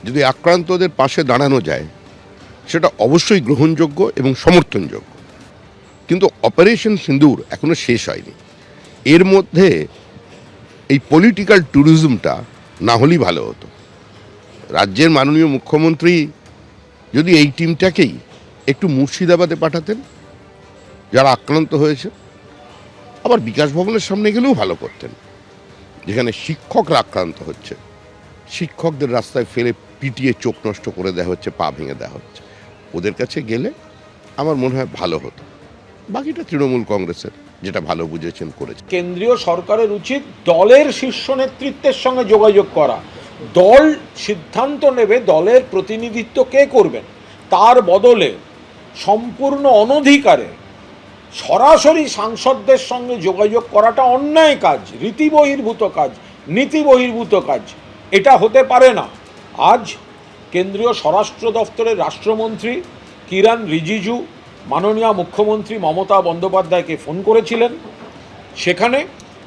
যদি আক্রান্তদের পাশে দাঁড়ানো যায় সেটা অবশ্যই গ্রহণযোগ্য এবং সমর্থনযোগ্য। কিন্তু অপারেশন সিন্দুর এখনো শেষ হয়নি। এর মধ্যে এই পলিটিক্যাল ট্যুরিজমটা না হলেই ভালো হতো। রাজ্যের মাননীয় মুখ্যমন্ত্রী যদি এই টিমটাকেই একটু মুর্শিদাবাদে পাঠাতেন যারা আক্রান্ত হয়েছে, আবার বিকাশ ভবনের সামনে গেলেও ভালো করতেন, যেখানে শিক্ষকরা আক্রান্ত হচ্ছে, শিক্ষকদের রাস্তায় ফেলে পিটিয়ে চোখ নষ্ট করে দেওয়া হচ্ছে, পা ভেঙে দেওয়া হচ্ছে। ওদের কাছে গেলে আমার মনে হয় ভালো হতো। বাকিটা তৃণমূল কংগ্রেসের যেটা ভালো বুঝেছেন করেছে। কেন্দ্রীয় সরকারের উচিত দলের শীর্ষ নেতৃত্বের সঙ্গে যোগাযোগ করা। দল সিদ্ধান্ত নেবে দলের প্রতিনিধিত্ব কে করবেন, তার বদলে সম্পূর্ণ অনধিকারে সরাসরি সাংসদদের সঙ্গে যোগাযোগ করাটা অন্যায় কাজ, রীতিবহির্ভূত কাজ, নীতি বহির্ভূত কাজ। এটা হতে পারে না। আজ কেন্দ্রীয় স্বরাষ্ট্র দপ্তরের রাষ্ট্রমন্ত্রী কিরণ রিজিজু মাননীয় মুখ্যমন্ত্রী মমতা বন্দ্যোপাধ্যায়কে ফোন করেছিলেন। সেখানে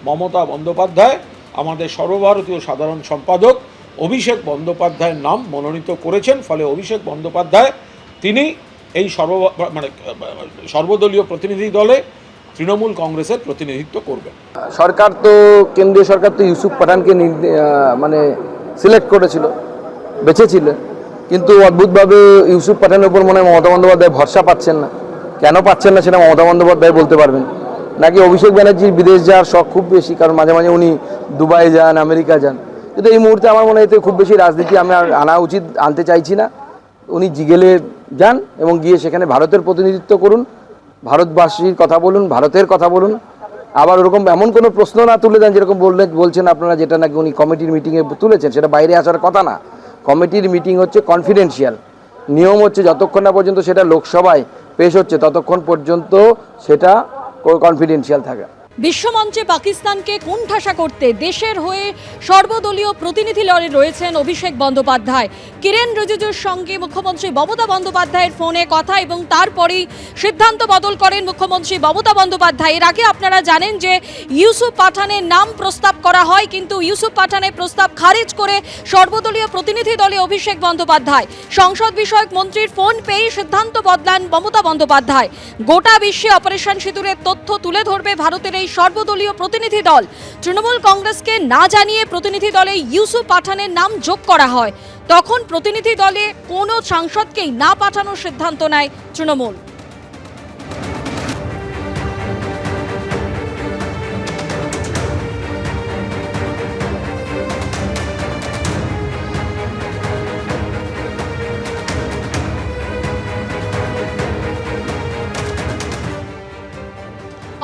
মমতা বন্দ্যোপাধ্যায় আমাদের সর্বভারতীয় সাধারণ সম্পাদক অভিষেক বন্দ্যোপাধ্যায়ের নাম মনোনীত করেছেন। ফলে অভিষেক বন্দ্যোপাধ্যায় তিনি এই সর্বদলীয় প্রতিনিধি দলে তৃণমূল কংগ্রেসের প্রতিনিধিত্ব করবেন। সরকার তো কেন্দ্রীয় সরকার তো ইউসুফ পাঠানকে সিলেক্ট করেছিল, বেছেছিল, কিন্তু অদ্ভুতভাবে ইউসুফ পাঠানের উপর মনে হয় মমতা বন্দ্যোপাধ্যায় ভরসা পাচ্ছেন না। কেন পাচ্ছেন না সেটা মমতা বন্দ্যোপাধ্যায় বলতে পারবেন। নাকি অভিষেক ব্যানার্জির বিদেশ যাওয়ার শখ খুব বেশি, কারণ মাঝে মাঝে উনি দুবাই যান, আমেরিকা যান। কিন্তু এই মুহূর্তে আমার মনে হয় এতে খুব বেশি রাজনীতি আমার আনা উচিত, আনতে চাইছি না। উনি গেলে যান এবং গিয়ে সেখানে ভারতের প্রতিনিধিত্ব করুন, ভারতবাসীর কথা বলুন, ভারতের কথা বলুন। আবার ওরকম এমন কোনো প্রশ্ন না তুলে দেন যেরকম বলছেন আপনারা, যেটা নাকি উনি কমিটির মিটিংয়ে তুলেছেন, সেটা বাইরে আসার কথা না। কমিটির মিটিং হচ্ছে কনফিডেন্সিয়াল। নিয়ম হচ্ছে যতক্ষণ না পর্যন্ত সেটা লোকসভায় পেশ হচ্ছে ততক্ষণ পর্যন্ত সেটা কনফিডেন্সিয়াল থাকে। বিশ্বমঞ্চে পাকিস্তানকে কোণঠাসা করতে দেশের হয়ে সর্বদলীয় প্রতিনিধি দলে রয়েছেন অভিষেক বন্দ্যোপাধ্যায়। কিরেন রিজিজুর সঙ্গে মুখ্যমন্ত্রী মমতা বন্দ্যোপাধ্যায়ের ফোনে কথা এবং তারপরেই সিদ্ধান্ত বদল করেন মুখ্যমন্ত্রী মমতা বন্দ্যোপাধ্যায়। এর আগে আপনারা জানেন যে ইউসুফ পাঠানের নাম প্রস্তাব করা হয়, কিন্তু ইউসুফ পাঠানের প্রস্তাব খারিজ করে সর্বদলীয় প্রতিনিধি দলে অভিষেক বন্দ্যোপাধ্যায়। সংসদ বিষয়ক মন্ত্রীর ফোন পেয়ে সিদ্ধান্ত বদলান মমতা বন্দ্যোপাধ্যায়। গোটা বিশ্বে অপারেশন সিঁদুরের তথ্য তুলে ধরবে ভারতের এই সর্বদলীয় প্রতিনিধি দল। তৃণমূল কংগ্রেসকে না জানিয়ে প্রতিনিধি দলে ইউসুফ পাঠানের নাম যোগ করা হয়। তখন প্রতিনিধি দলে কোনো সাংসদকেই না পাঠানোর সিদ্ধান্ত নেয় তৃণমূল।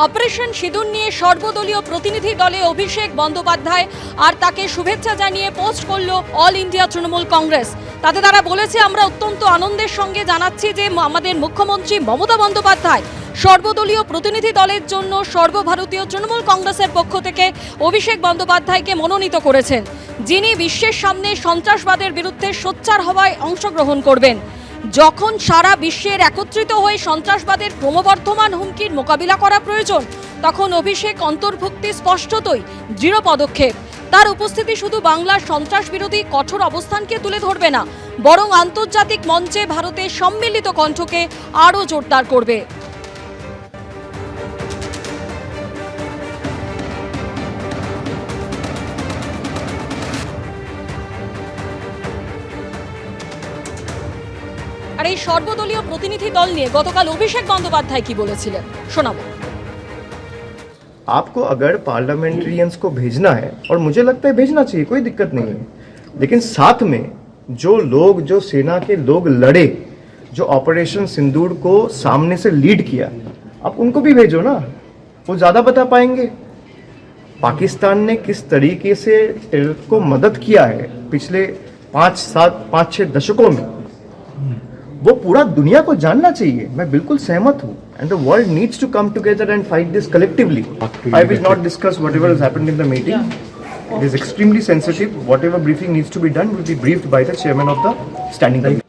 অপারেশন সিঁদুর নিয়ে সর্বদলীয় প্রতিনিধি দলে অভিষেক বন্দ্যোপাধ্যায় আর তাকে শুভেচ্ছা জানিয়ে পোস্ট করল অল ইন্ডিয়া তৃণমূল কংগ্রেস। তাতে তারা বলেছে, আমরা অত্যন্ত আনন্দের সঙ্গে জানাচ্ছি যে আমাদের মুখ্যমন্ত্রী মমতা বন্দ্যোপাধ্যায় সর্বদলীয় প্রতিনিধি দলের জন্য সর্বভারতীয় তৃণমূল কংগ্রেসের পক্ষ থেকে অভিষেক বন্দ্যোপাধ্যায়কে মনোনীত করেছেন, যিনি বিশ্বের সামনে সন্ত্রাসবাদের বিরুদ্ধে সোচ্চার হওয়ায় অংশগ্রহণ করবেন। যখন সারা বিশ্বের একত্রিত হয়ে সন্ত্রাসবাদের ক্রমবর্ধমান হুমকির মোকাবিলা করা প্রয়োজন, তখন অভিষেক অন্তর্ভুক্তি স্পষ্টতই দৃঢ় পদক্ষেপ। তার উপস্থিতি শুধু বাংলার সন্ত্রাস বিরোধী কঠোর অবস্থানকে তুলে ধরবে না, বরং আন্তর্জাতিক মঞ্চে ভারতের সম্মিলিত কণ্ঠকে আরও জোরদার করবে। আর এই সর্বদলীয় প্রতিনিধি দল নিয়ে গতকাল অভিষেক বন্দ্যোপাধ্যায় কি বলেছিলেন শোনাবো। आपको अगर पार्लियामेंट्रियंस को भेजना है, और मुझे लगता है भेजना चाहिए, कोई दिक्कत नहीं है, लेकिन साथ में जो सेना के लोग लड़े, जो ऑपरेशन सिंदूर को सामने से लीड किया, आप उनको भी भेजो ना, वो ज़्यादा बता पाएंगे। पाकिस्तान ने किस तरीके से टेरर को मदद किया है पिछले 5-6 दशकों में, वो पूरा दुनिया को जानना चाहिए। मैं बिल्कुल सहमत हूँ, and the world needs to come together and fight this collectively. I will not discuss whatever has happened in the meeting. It is extremely sensitive. Whatever briefing needs to be done will be briefed by the chairman of the standing committee.